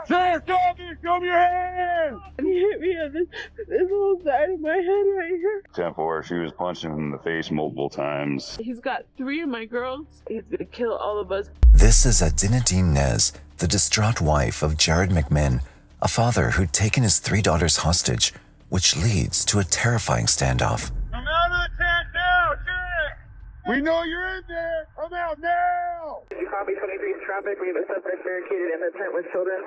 Sir, show me your hand! And he hit me on this whole side of my head right here. 10-4, she was punched him in the face multiple times. He's got 3 of my girls. He's gonna kill all of us. This is Adinadine Nez, the distraught wife of Jared McMinn, a father who'd taken his 3 daughters hostage, which leads to a terrifying standoff. Come out of the tent now, Jared! We know you're in there! Come out now! You copy 23 traffic. We have a suspect barricaded in the tent with children.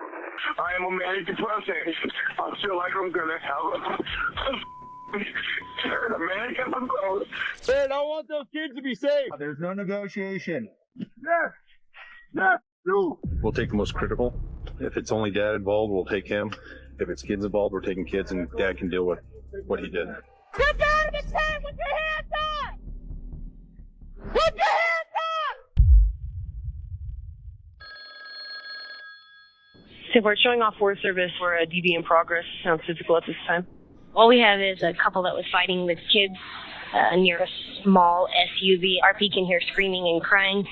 I am a American person. I feel like I'm gonna have a American. Man, I want those kids to be safe! There's no negotiation. Yes! Yes! You! We'll take the most critical. If it's only dad involved, we'll take him. If it's kids involved, we're taking kids, and dad can deal with what he did. Get down to the tent with your hands up! Put your hands up! So we're showing off Forest Service. We're a DV in progress. Sounds physical at this time. All we have is a couple that was fighting with kids near a small SUV. RP can hear screaming and crying.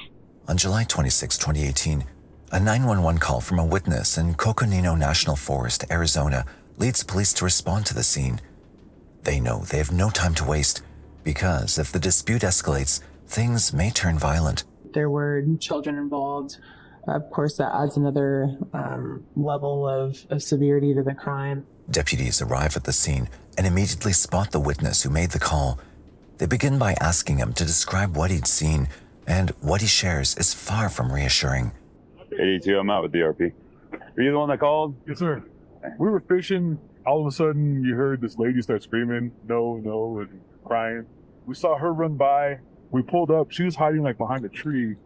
On July 26, 2018, a 911 call from a witness in Coconino National Forest, Arizona, leads police to respond to the scene. They know they have no time to waste because if the dispute escalates, things may turn violent. There were children involved. Of course, that adds another level of severity to the crime. Deputies arrive at the scene and immediately spot the witness who made the call. They begin by asking him to describe what he'd seen, and what he shares is far from reassuring. 82, I'm out with DRP. Are you the one that called? Yes, sir. We were fishing. All of a sudden, you heard this lady start screaming, no, and crying. We saw her run by. We pulled up. She was hiding like behind a tree.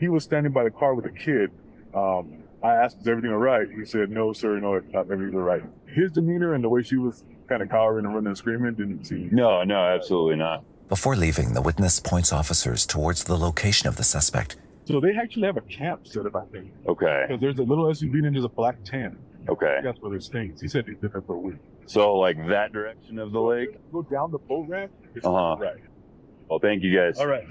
He was standing by the car with a kid. I asked, is everything all right? He said, no, sir, no, everything's all right. His demeanor and the way she was kind of cowering and running and screaming didn't seem... No, absolutely not. Before leaving, the witness points officers towards the location of the suspect. So they actually have a camp set up, I think. Okay. Because there's a little SUV and there's a black tent. Okay. That's where there's things. He said he's been there for a week. So, like, that direction of the lake? Go down the boat ramp. Right. Well, thank you guys. All right.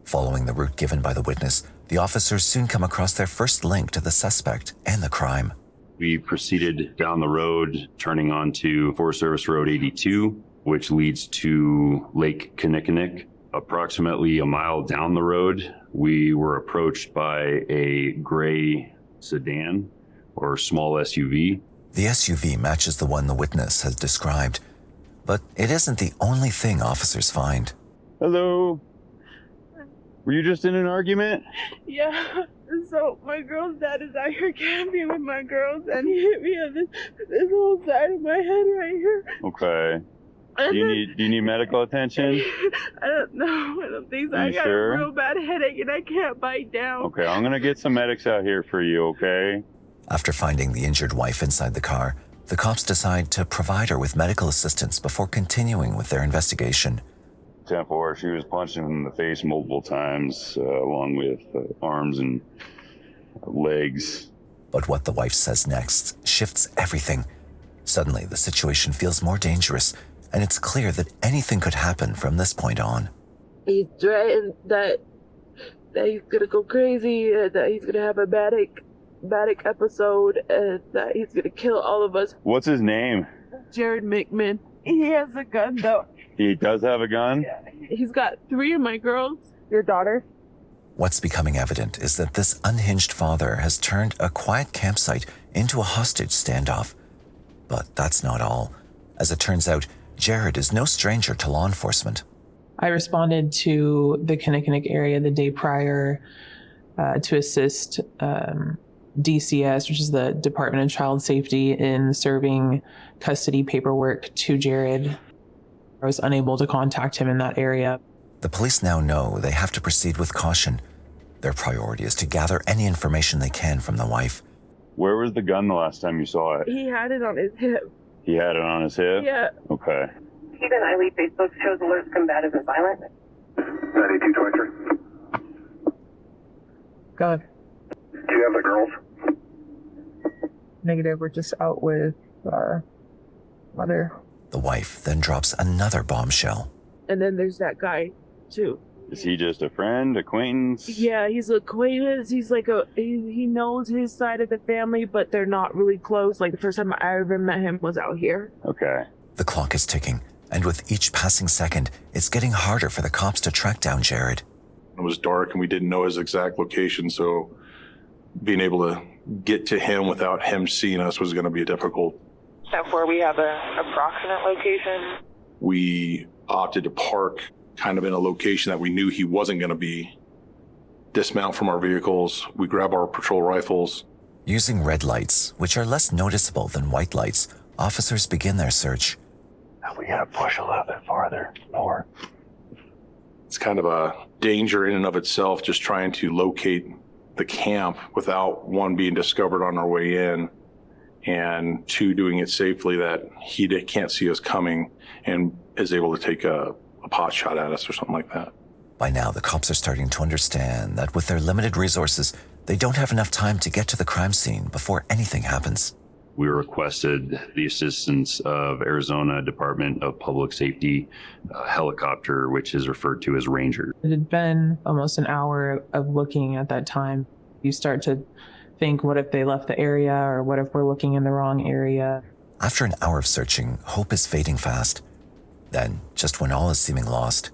Following the route given by the witness, the officers soon come across their first link to the suspect and the crime. We proceeded down the road, turning onto Forest Service Road 82, which leads to Lake Kinnickinnick. Approximately a mile down the road, we were approached by a gray sedan or small SUV. The SUV matches the one the witness has described, but it isn't the only thing officers find. Hello. Were you just in an argument? Yeah. So my girl's dad is out here camping with my girls, and he hit me on this whole side of my head right here. Okay. Do you need medical attention? I don't know. I don't think so. I got sure? a real bad headache and I can't bite down. Okay, I'm gonna get some medics out here for you, okay? After finding the injured wife inside the car, the cops decide to provide her with medical assistance before continuing with their investigation. 10-4, she was punched in the face multiple times, along with arms and legs. But what the wife says next shifts everything. Suddenly, the situation feels more dangerous, and it's clear that anything could happen from this point on. He's threatened that he's gonna go crazy, and that he's gonna have a manic episode, and that he's gonna kill all of us. What's his name? Jared McMinn. He has a gun though. He does have a gun? Yeah. He's got 3 of my girls. Your daughter? What's becoming evident is that this unhinged father has turned a quiet campsite into a hostage standoff. But that's not all. As it turns out, Jared is no stranger to law enforcement. I responded to the Kinnickinnick area the day prior to assist DCS, which is the Department of Child Safety, in serving custody paperwork to Jared. I was unable to contact him in that area. The police now know they have to proceed with caution. Their priority is to gather any information they can from the wife. Where was the gun the last time you saw it? He had it on his hip. He had it on his hip? Yeah. Okay. Even Eileen Facebook shows alerts combative and violent. 9223. Go ahead. Do you have the girls? Negative, we're just out with mother. The wife then drops another bombshell. And then there's that guy, too. Is he just a friend, acquaintance? Yeah, he's an acquaintance. He's like he knows his side of the family, but they're not really close. Like the first time I ever met him was out here. Okay. The clock is ticking, and with each passing second, it's getting harder for the cops to track down Jared. It was dark and we didn't know his exact location, so being able to get to him without him seeing us was going to be difficult. Except where we have an approximate location. We opted to park kind of in a location that we knew he wasn't going to be, dismount from our vehicles, we grab our patrol rifles. Using red lights, which are less noticeable than white lights, officers begin their search. We got to push a little bit farther north. It's kind of a danger in and of itself, just trying to locate the camp without, one, being discovered on our way in, and two, doing it safely that he can't see us coming and is able to take a pot shot at us or something like that. By now, the cops are starting to understand that with their limited resources, they don't have enough time to get to the crime scene before anything happens. We requested the assistance of Arizona Department of Public Safety helicopter, which is referred to as Ranger. It had been almost an hour of looking at that time. You start to think, what if they left the area, or what if we're looking in the wrong area? After an hour of searching, hope is fading fast. Then, just when all is seeming lost,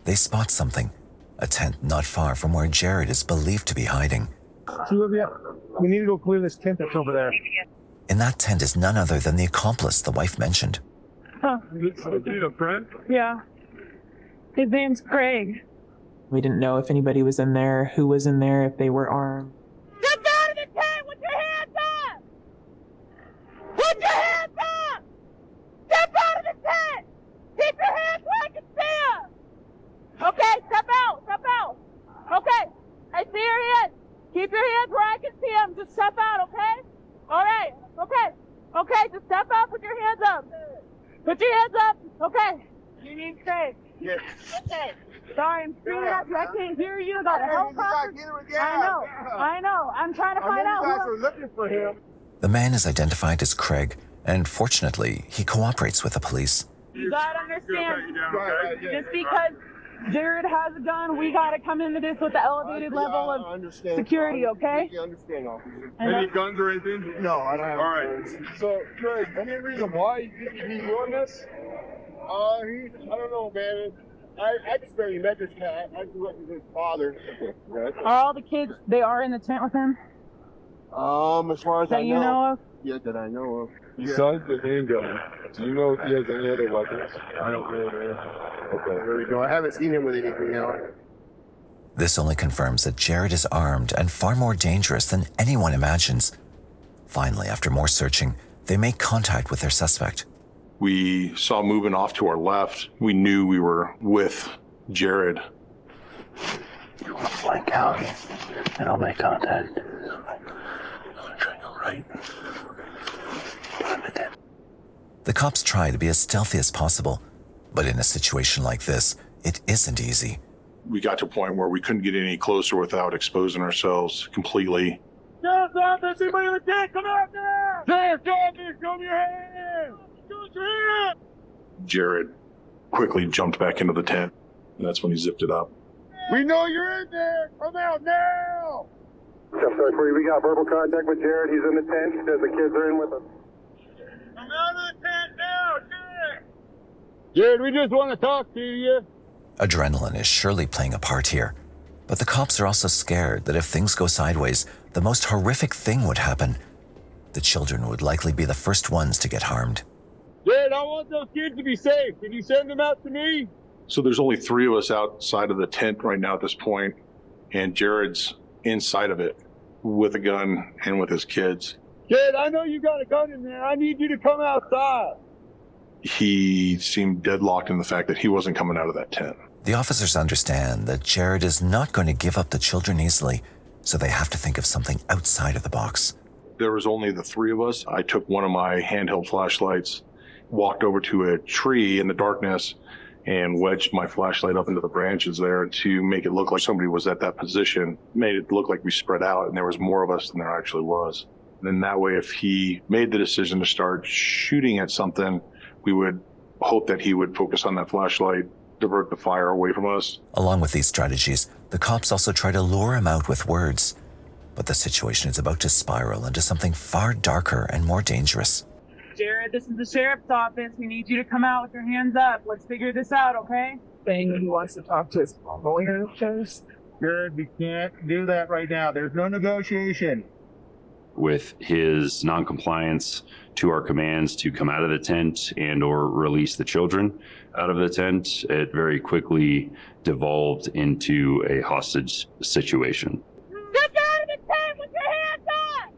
they spot something, a tent not far from where Jared is believed to be hiding. We need to go clear this tent that's over there. In that tent is none other than the accomplice the wife mentioned. Huh. You need a friend? Yeah. His name's Craig. We didn't know if anybody was in there, who was in there, if they were armed. Step out of the tent with your hands up! Put your hands up! Step out of the tent! Keep your hands where I can see them! Okay, step out! Step out! Okay, I see your hands! Keep your hands where I can see them! Just step out, okay? Alright, okay. Okay, just step out, put your hands up. Put your hands up, okay. You need Craig. Yes. Okay. Sorry, I'm screwing up. I can't hear you. Got a helicopter. I know. I'm trying to find out. You guys are looking for him. The man is identified as Craig, and fortunately, he cooperates with the police. You gotta understand, just because Jared has a gun, we gotta come into this with the elevated level of security, okay? I understand, officer. Any guns or anything? No, I don't have All right. guns. So, Craig, any reason why he's doing this? I don't know, man. I just barely met this cat. I grew up with his father. Are all the kids, they are in the tent with him? As far as That I you know of? Yeah, that I know of. Besides the handgun, do you know if he has any other weapons? I don't really know. Okay. There we go. I haven't seen him with anything else. This only confirms that Jared is armed and far more dangerous than anyone imagines. Finally, after more searching, they make contact with their suspect. We saw moving off to our left. We knew we were with Jared. You want to flank out, and I'll make contact. I'm going to try to go right. The cops try to be as stealthy as possible, but in a situation like this, it isn't easy. We got to a point where we couldn't get any closer without exposing ourselves completely. Yes, officer, somebody on the tent, come out there! Yes, officer, show me your hands! Show your hands! Jared quickly jumped back into the tent, and that's when he zipped it up. We know you're in there! Come out now! We got verbal contact with Jared. He's in the tent. He says the kids are in with him. Come out of the tent now, Jared! Jared, we just want to talk to you. Adrenaline is surely playing a part here, but the cops are also scared that if things go sideways, the most horrific thing would happen. The children would likely be the first ones to get harmed. Jared, I want those kids to be safe. Can you send them out to me? So there's only 3 of us outside of the tent right now at this point, and Jared's inside of it with a gun and with his kids. Jared, I know you got a gun in there. I need you to come outside. He seemed deadlocked in the fact that he wasn't coming out of that tent. The officers understand that Jared is not going to give up the children easily, so they have to think of something outside of the box. There was only the 3 of us. I took one of my handheld flashlights, walked over to a tree in the darkness, and wedged my flashlight up into the branches there to make it look like somebody was at that position. Made it look like we spread out and there was more of us than there actually was. And then that way, if he made the decision to start shooting at something, we would hope that he would focus on that flashlight divert the fire away from us. Along with these strategies, the cops also try to lure him out with words. But the situation is about to spiral into something far darker and more dangerous. Jared, this is the sheriff's office. We need you to come out with your hands up. Let's figure this out, okay? Saying he wants to talk to his lawyer first. Jared, we can't do that right now. There's no negotiation. With his noncompliance to our commands to come out of the tent and or release the children out of the tent, it very quickly devolved into a hostage situation. Get out of the tent with your hands up!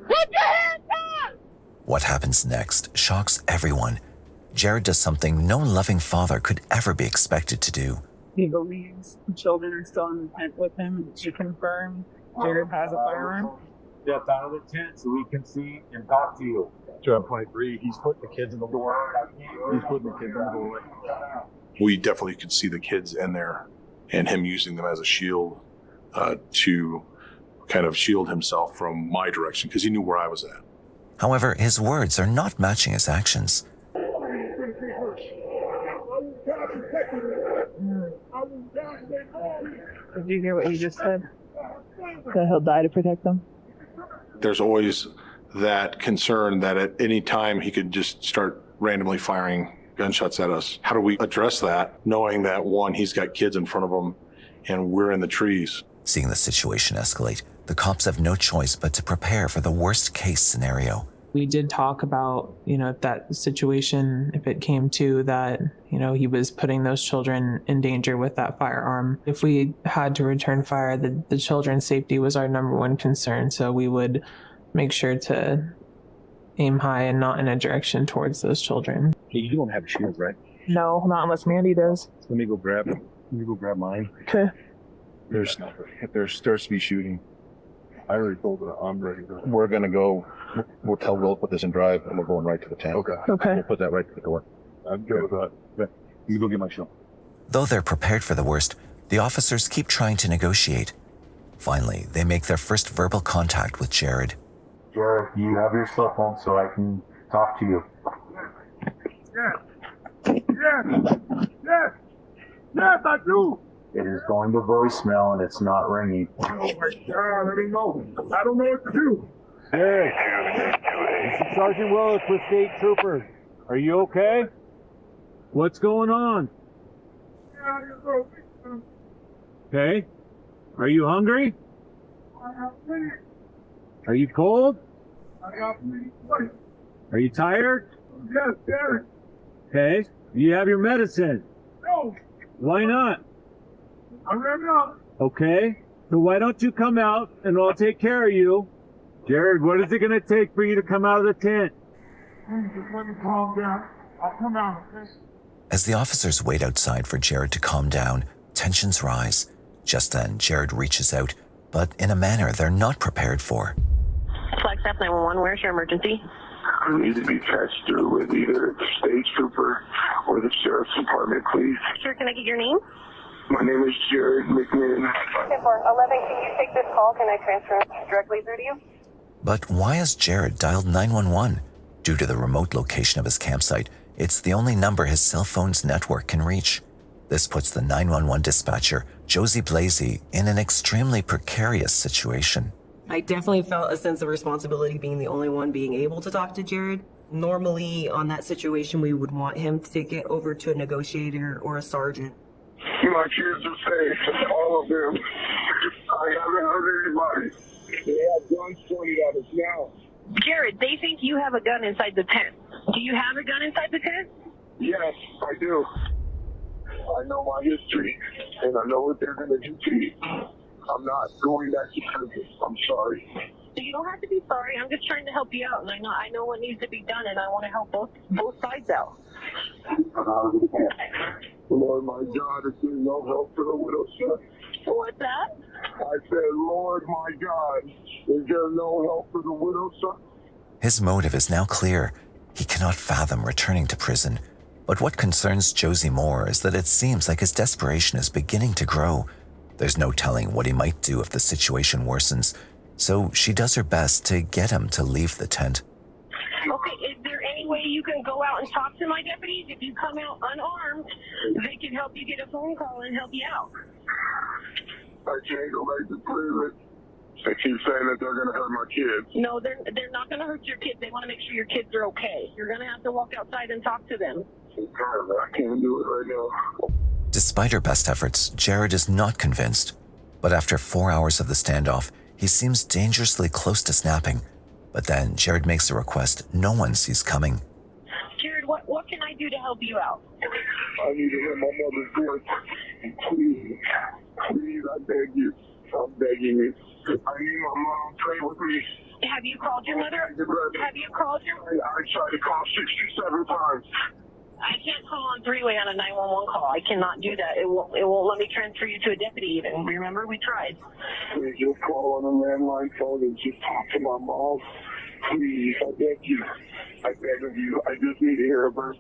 Put your hands up! What happens next shocks everyone. Jared does something no loving father could ever be expected to do. He believes the children are still in the tent with him, and to confirm Jared has a firearm. Step out of the tent so we can see and talk to you. Job 23, he's putting the kids in the door. He's putting the kids in the door. We definitely could see the kids in there and him using them as a shield to kind of shield himself from my direction because he knew where I was at. However, his words are not matching his actions. Did you hear what he just said? That he'll die to protect them? There's always that concern that at any time he could just start randomly firing gunshots at us. How do we address that, knowing that, one, he's got kids in front of him and we're in the trees? Seeing the situation escalate, the cops have no choice but to prepare for the worst case scenario. We did talk about, if that situation, if it came to that, he was putting those children in danger with that firearm. If we had to return fire, the children's safety was our number one concern. So we would make sure to aim high and not in a direction towards those children. Hey, you don't have a shield, right? No, not unless Mandy does. Let me go grab it. Let me go grab mine. Okay. There starts to be shooting. I already told her I'm ready to go. We're going to go, we'll tell Will to put this in drive and we're going right to the tent. Okay. We'll put that right to the door. I'm good with that. But you go get my shield. Though they're prepared for the worst, the officers keep trying to negotiate. Finally, they make their first verbal contact with Jared. Jared, you have your cell phone so I can talk to you. Yes, I do. It is going to voicemail and it's not ringing. Oh my God, let me know. I don't know what to do. Hey, this is Sergeant Willis with State Troopers. Are you okay? What's going on? Okay. Are you hungry? Are you cold? Are you tired? Yes, Jared. Okay. Do you have your medicine? No, Why not? I ran out. Okay. So why don't you come out and I'll take care of you? Jared, what is it going to take for you to come out of the tent? Just let me calm down. I'll come out. As the officers wait outside for Jared to calm down, tensions rise. Just then, Jared reaches out, but in a manner they're not prepared for. Flagstaff 911, where's your emergency? I need to be patched through with either the state trooper or the sheriff's department, please. Sure, can I get your name? My name is Jared McMinn. 10-4, 11, can you take this call? Can I transfer directly through to you? But why has Jared dialed 911? Due to the remote location of his campsite, it's the only number his cell phone's network can reach. This puts the 911 dispatcher, Josie Blasey, in an extremely precarious situation. I definitely felt a sense of responsibility being the only one being able to talk to Jared. Normally, on that situation, we would want him to get over to a negotiator or a sergeant. My kids are safe, all of them. I haven't hurt anybody. They have guns pointed at us now. Jared, they think you have a gun inside the tent. Do you have a gun inside the tent? Yes, I do. I know my history, and I know what they're going to do to me. I'm not going back to prison. I'm sorry. So you don't have to be sorry. I'm just trying to help you out, and I know what needs to be done, and I want to help both sides out. Lord, my God, is there no help for the widow's son? What's that? I said, Lord, my God, is there no help for the widow's son? His motive is now clear. He cannot fathom returning to prison. But what concerns Josie more is that it seems like his desperation is beginning to grow. There's no telling what he might do if the situation worsens, so she does her best to get him to leave the tent. Okay, is there any only way you can go out and talk to my deputies, if you come out unarmed, they can help you get a phone call and help you out. I can't go back to prison. They keep saying that they're going to hurt my kids. No, they're not going to hurt your kids. They want to make sure your kids are okay. You're going to have to walk outside and talk to them. I can't do it right now. Despite her best efforts, Jared is not convinced. But after 4 hours of the standoff, he seems dangerously close to snapping. But then Jared makes a request no one sees coming. Jared, what can I do to help you out? I need to hear my mother's voice. Please, please, I beg you. I'm begging you. I need my mom to pray with me. Have you called your mother? Have you called your... I tried to call 67 times. I can't call on three-way on a 911 call. I cannot do that. It won't let me transfer you to a deputy even. Remember, we tried. Please just call on a landline phone and just talk to my mom. Please, I beg you. I beg of you. I just need to hear her.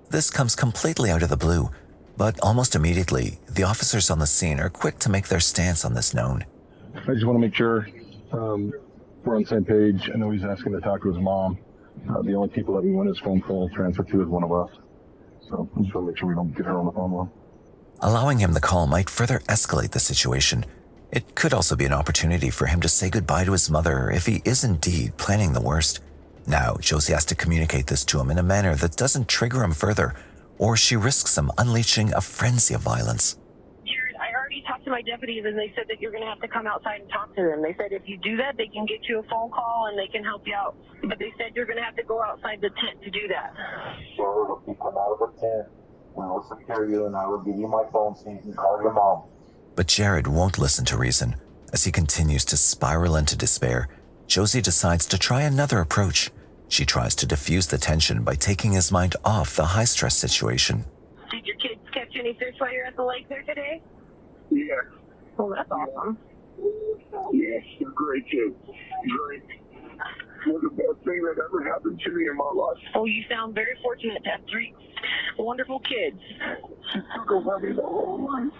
This comes completely out of the blue, but almost immediately, the officers on the scene are quick to make their stance on this known. I just want to make sure we're on the same page. I know he's asking to talk to his mom. The only people that we want his phone call transferred to is one of us. So I just want to make sure we don't get her on the phone with him. Allowing him the call might further escalate the situation. It could also be an opportunity for him to say goodbye to his mother if he is indeed planning the worst. Now, Josie has to communicate this to him in a manner that doesn't trigger him further, or she risks him unleashing a frenzy of violence. Jared, I already talked to my deputies and they said that you're going to have to come outside and talk to them. They said if you do that, they can get you a phone call and they can help you out. But they said you're going to have to go outside the tent to do that. Sure, if you come out of the tent, we will secure you and I will give you my phone so you can call your mom. But Jared won't listen to reason. As he continues to spiral into despair, Josie decides to try another approach. She tries to diffuse the tension by taking his mind off the high-stress situation. Did your kids catch any fish while you're at the lake there today? Yes. Well, that's awesome. Yes, they're great kids. Great. They're the best thing that ever happened to me in my life. Oh, you sound very fortunate to have three wonderful kids. She took them from me the whole life.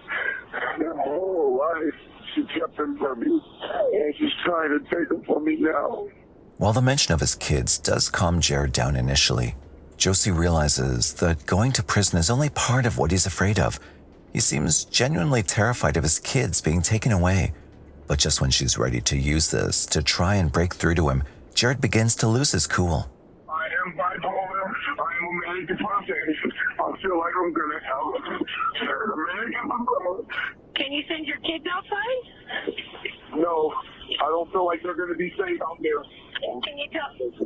Their whole life. She kept them from me. And she's trying to take them from me now. While the mention of his kids does calm Jared down initially, Josie realizes that going to prison is only part of what he's afraid of. He seems genuinely terrified of his kids being taken away. But just when she's ready to use this to try and break through to him, Jared begins to lose his cool. I am bipolar. I am a manic depressive. I feel like I'm going to have a manic episode. Can you send your kids outside? No, I don't feel like they're going to be safe out there.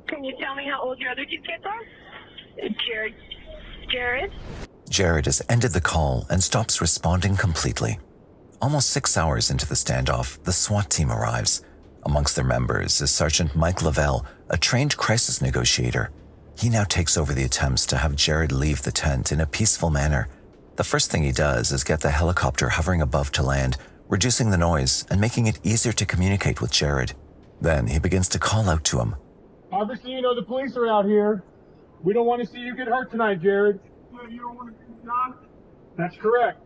Can you tell me how old your other two kids are? Jared? Jared has ended the call and stops responding completely. Almost 6 hours into the standoff, the SWAT team arrives. Amongst their members is Sergeant Mike Lavelle, a trained crisis negotiator. He now takes over the attempts to have Jared leave the tent in a peaceful manner. The first thing he does is get the helicopter hovering above to land, reducing the noise and making it easier to communicate with Jared. Then he begins to call out to him. Obviously, you know the police are out here. We don't want to see you get hurt tonight, Jared. You don't want to see John? That's correct.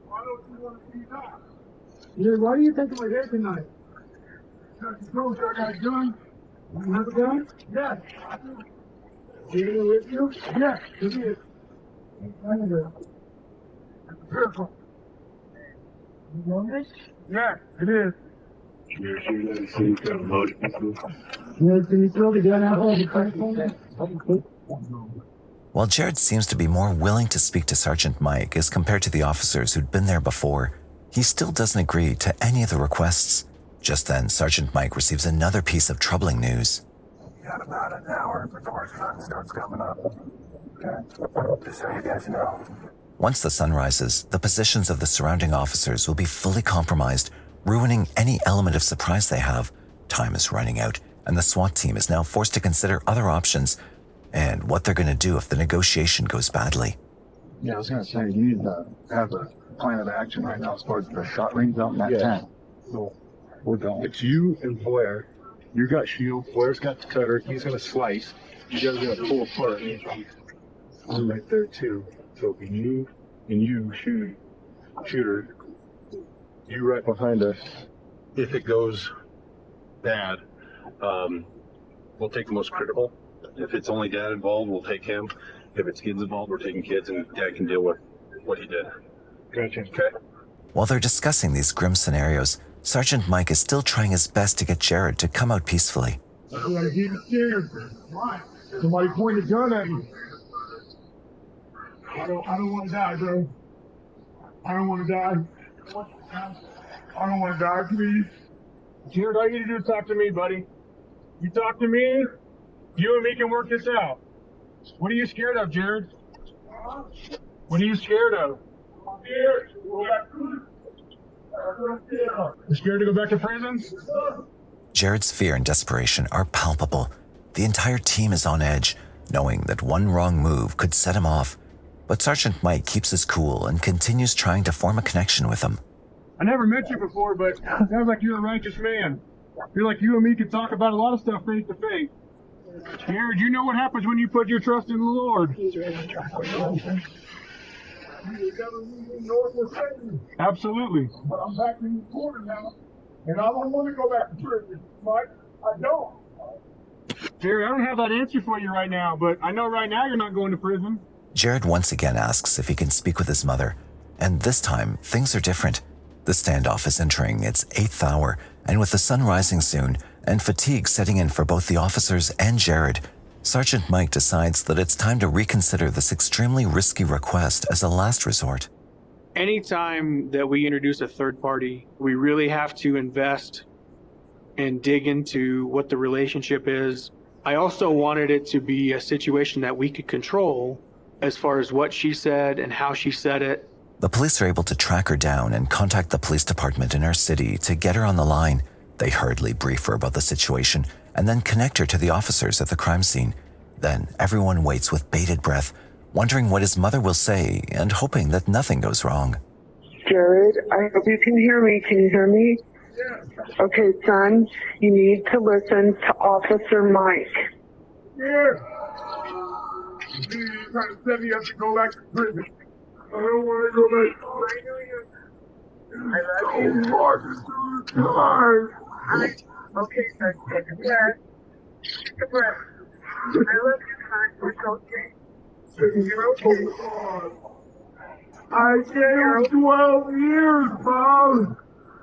Why don't you want to see John? Jared, why are you taking my hair tonight? Because I got a gun. You have a gun? Yes. You in with you? Yes, it is. Careful. You want this? Yes, it is. While Jared seems to be more willing to speak to Sergeant Mike as compared to the officers who'd been there before, he still doesn't agree to any of the requests. Just then, Sergeant Mike receives another piece of troubling news. We got about an hour before the sun starts coming up. Okay. Just so you guys know. Once the sun rises, the positions of the surrounding officers will be fully compromised, ruining any element of surprise they have. Time is running out, and the SWAT team is now forced to consider other options and what they're going to do if the negotiation goes badly. Yeah, I was going to say, you need to have a plan of action right now as far as the shot range out in that tent. So we're going. It's you and Blair. You got shield. Blair's got the cutter. He's going to slice. You guys are going to pull apart. I'm right there, too. So if you and you shoot her, you right behind us. If it goes bad, we'll take the most critical. If it's only dad involved, we'll take him. If it's kids involved, we're taking kids, and dad can deal with what he did. Gotcha. Okay. While they're discussing these grim scenarios, Sergeant Mike is still trying his best to get Jared to come out peacefully. I'm gonna get scared. Why? Somebody pointed a gun at me. I don't want to die, bro. I don't want to die. I don't want to die, please. Jared, all you need to do is talk to me, buddy. You talk to me, you and me can work this out. What are you scared of, Jared? What are you scared of? I'm scared. You scared to go back to prison? Jared's fear and desperation are palpable. The entire team is on edge, knowing that one wrong move could set him off. But Sergeant Mike keeps his cool and continues trying to form a connection with him. I never met you before, but it sounds like you're a righteous man. You're like you and me could talk about a lot of stuff face to face. Jared, you know what happens when you put your trust in the Lord. Absolutely. But I'm back in the corner now, and I don't want to go back to prison, Mike. I don't. Jared, I don't have that answer for you right now, but I know right now you're not going to prison. Jared once again asks if he can speak with his mother, and this time things are different. The standoff is entering its 8th hour, and with the sun rising soon and fatigue setting in for both the officers and Jared, Sergeant Mike decides that it's time to reconsider this extremely risky request as a last resort. Anytime that we introduce a third party, we really have to invest and dig into what the relationship is. I also wanted it to be a situation that we could control as far as what she said and how she said it. The police are able to track her down and contact the police department in our city to get her on the line. They hurriedly brief her about the situation and then connect her to the officers at the crime scene. Then everyone waits with bated breath, wondering what his mother will say and hoping that nothing goes wrong. Jared, I hope you can hear me. Can you hear me? Okay, son, you need to listen to Officer Mike. Yeah. You're trying to set me up to go back to prison. I don't want to go back. I love you. Come on. Okay, son, take a breath. Take a breath. I love you, son. It's okay. You're okay. I gave 12 years, Bob.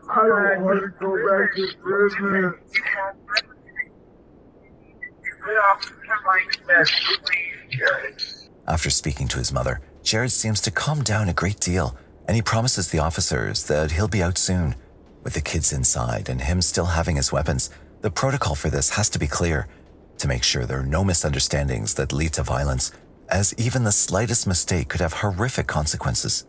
I don't want to go back to prison. After speaking to his mother, Jared seems to calm down a great deal, and he promises the officers that he'll be out soon. With the kids inside and him still having his weapons, the protocol for this has to be clear to make sure there are no misunderstandings that lead to violence, as even the slightest mistake could have horrific consequences.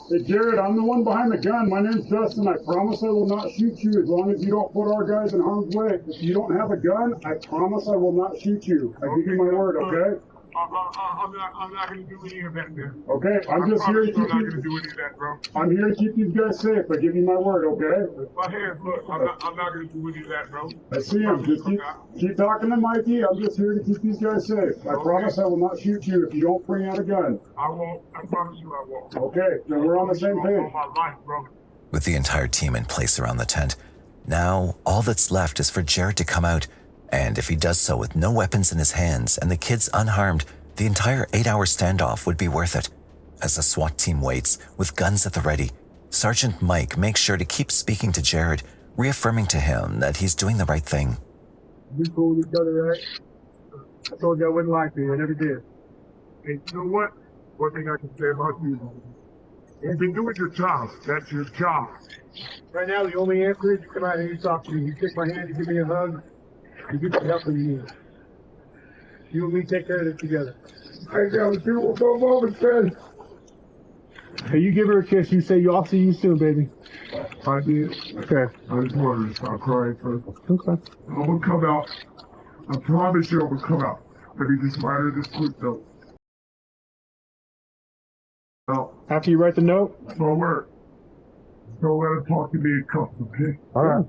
Hey, Jared, I'm the one behind the gun. My name's Dustin. I promise I will not shoot you as long as you don't put our guys in harm's way. If you don't have a gun, I promise I will not shoot you. I give you my word, okay? I'm not going to do any of that, man. Okay, I'm just here to keep I'm not going to do any of that, bro. I'm here to keep these guys safe. I give you my word, okay? My hands, look, I'm not going to do any of that, bro. I see him. Just keep talking to Mikey. I'm just here to keep these guys safe. I promise I will not shoot you if you don't bring out a gun. I won't. I promise you I won't. Okay, then we're on the same page. All my life, bro. With the entire team in place around the tent, now all that's left is for Jared to come out, and if he does so with no weapons in his hands and the kids unharmed, the entire 8-hour standoff would be worth it. As the SWAT team waits, with guns at the ready, Sergeant Mike makes sure to keep speaking to Jared, reaffirming to him that he's doing the right thing. We told each other, right? I told you I wouldn't lie to you. I never did. Hey, you know what? One thing I can say about you, you've been doing your job. That's your job. Right now, the only answer is you come out here and you talk to me. You take my hand, you give me a hug, you get the help that you need. You and me take care of this together. I got what you go home and said. Hey, you give her a kiss. You say, I'll see you soon, baby. I did. Okay. I just wanted to stop crying first. Okay. I will come out. I promise you I will come out. Maybe just minor this quick though. Well, After you write the note? no word. Don't let her talk to me in cuffs, okay? All right.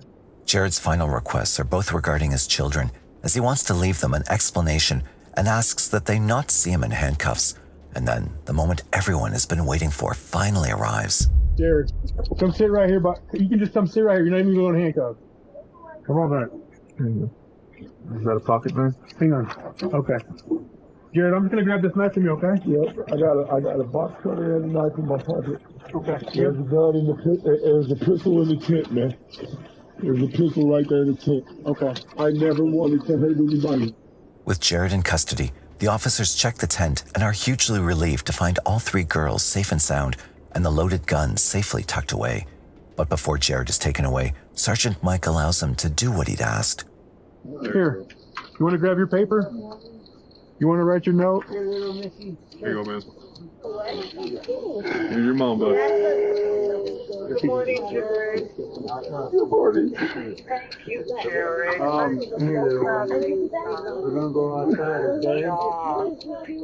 Jared's final requests are both regarding his children, as he wants to leave them an explanation and asks that they not see him in handcuffs. And then the moment everyone has been waiting for finally arrives. Jared, come sit right here. But you can just come sit right here. You're not even going handcuffs. Come on back. Is that a pocket knife? Hang on. Okay. Jared, I'm just gonna grab this knife from you, okay? Yep, I got a box cutter and a knife in my pocket. Okay. There's a gun in the pit. There's a pistol in the tent, man. There's a pistol right there in the tent. Okay. I never wanted to hurt anybody. With Jared in custody, the officers check the tent and are hugely relieved to find all 3 girls safe and sound and the loaded gun safely tucked away. But before Jared is taken away, Sergeant Mike allows him to do what he'd asked. Here. You want to grab your paper? You want to write your note? Here you go, man. Here's your mom, bud. Good morning, Jared. Good morning. Thank you, Jared. We're gonna go outside, okay?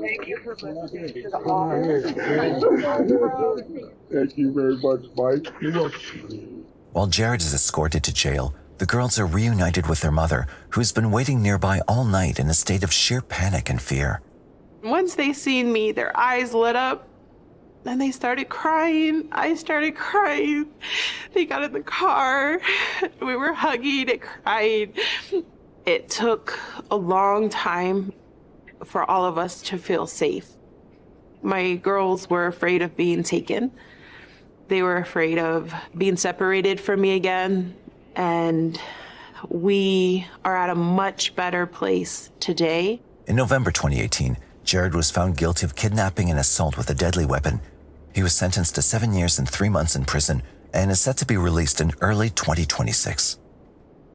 Thank you for listening to the office. Thank you very much, Mike. You're welcome. While Jared is escorted to jail, the girls are reunited with their mother, who's been waiting nearby all night in a state of sheer panic and fear. Once they seen me, their eyes lit up and they started crying. I started crying. They got in the car. We were hugging and crying. It took a long time for all of us to feel safe. My girls were afraid of being taken. They were afraid of being separated from me again. And we are at a much better place today. In November 2018, Jared was found guilty of kidnapping and assault with a deadly weapon. He was sentenced to 7 years and 3 months in prison and is set to be released in early 2026.